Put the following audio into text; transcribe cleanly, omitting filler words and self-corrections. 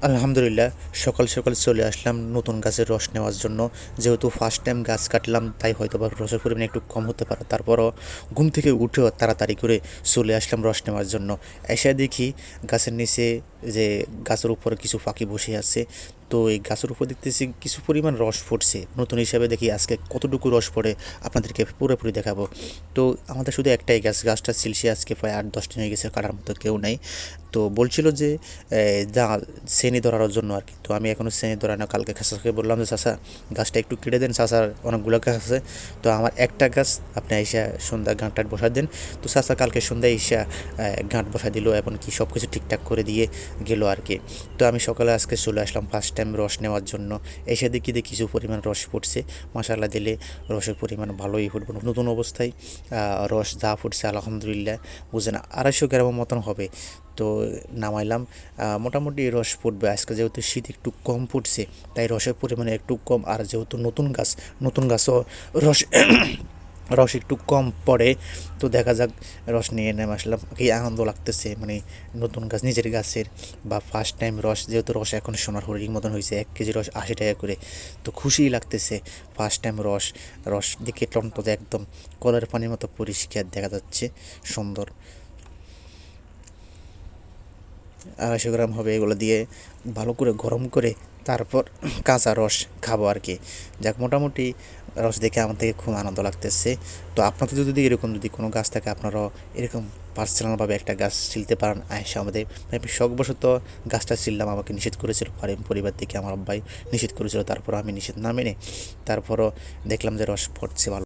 আলহামদুলিল্লাহ, সকাল সকাল চলে আসলাম নতুন গাছের রস নেওয়ার জন্য। যেহেতু ফার্স্ট টাইম গাছ কাটলাম, তাই হয়তো বা রসের পরিমাণ একটু কম হতে পারে। তারপরও ঘুম থেকে উঠেও তাড়াতাড়ি করে চলে আসলাম রস নেওয়ার জন্য। এসে দেখি গাছের নিচে যে গাছের উপরে কিছু পাখি বসে আছে। তো এই গাছের উপর দেখতেছি কিছু পরিমাণ রস পড়ছে। নতুন হিসাবে দেখি আজকে কতটুকু রস পড়ে আপনাদেরকে পুরোপুরি দেখাবো। তো আমাদের শুধু একটাই গাছ, গাছটা ছিলছে আজকে প্রায় 8-10 দিন হয়ে গেছে, কাটার মতো কেউ নাই। তো বলছিল যে যা শ্রেণী ধরার জন্য আর কি। তো আমি এখনও শ্রেণী ধরা না, কালকে চাচাকে বললাম যে চাচা গাছটা একটু কেটে দেন, চাচার অনেকগুলো গাছ আছে। তো আমার একটা গাছ আপনি এসে সন্ধ্যা গাঁট টাট বসা দেন। তো চাচা কালকে সন্ধ্যায় এসে গাঁট বসা দিল এবং কি সব কিছু ঠিকঠাক করে দিয়ে গেল আর কি। তো আমি সকালে আজকে চলে আসলাম ফার্স্ট টাইম রস নেওয়ার জন্য। এসে দেখি কিছু পরিমাণ রস পড়ছে। মাশাআল্লাহ, দিলে রসের পরিমাণ ভালোই ফুটবে নতুন অবস্থায়। রস যা ফুটছে আলহামদুলিল্লাহ, বুঝেন 250 গ্রামের মতন হবে। তো নামাইলাম। মোটামুটি রস ফুটবে আজকে, যেহেতু শীত একটু কম পড়ছে তাই রসের পরিমাণ একটু কম। আর যেহেতু নতুন গাছও রস রস একটু কম পড়ে। তো দেখা যাক, রস নিয়ে নেমে আসলাম। কি আনন্দ লাগতেছে, মানে নতুন গাছ, নিজের গাছের বা ফার্স্ট টাইম রস। যেহেতু রস এখন সোনার হরির মতন হয়েছে, 1 কেজি রস 80 টাকা করে। তো খুশিই লাগতেছে। ফার্স্ট টাইম রস, রস দিকে টনটতে একদম কলের পানির মতো পরিষ্কার দেখা যাচ্ছে, সুন্দর। 250 গ্রাম হবে। এগুলো দিয়ে ভালো করে গরম করে তারপর কাঁচা রস খাবো আর কি। যাক, মোটামুটি রস দেখে আমার থেকে খুব আনন্দ লাগতেছে। তো আপনাদের যদি এরকম যদি কোনো গাছ থাকে, আপনারাও এরকম পার্সোনালভাবে একটা গাছ ছিলতে পারেন। আয়সা আমাদের আমি শখবশত গাছটা ছিললাম, আমাকে নিষেধ করেছিল পরিবার থেকে, আমার আব্বাই নিষেধ করেছিল। তারপর আমি নিষেধ না মেনে তারপরও দেখলাম যে রস পড়ছে ভালো।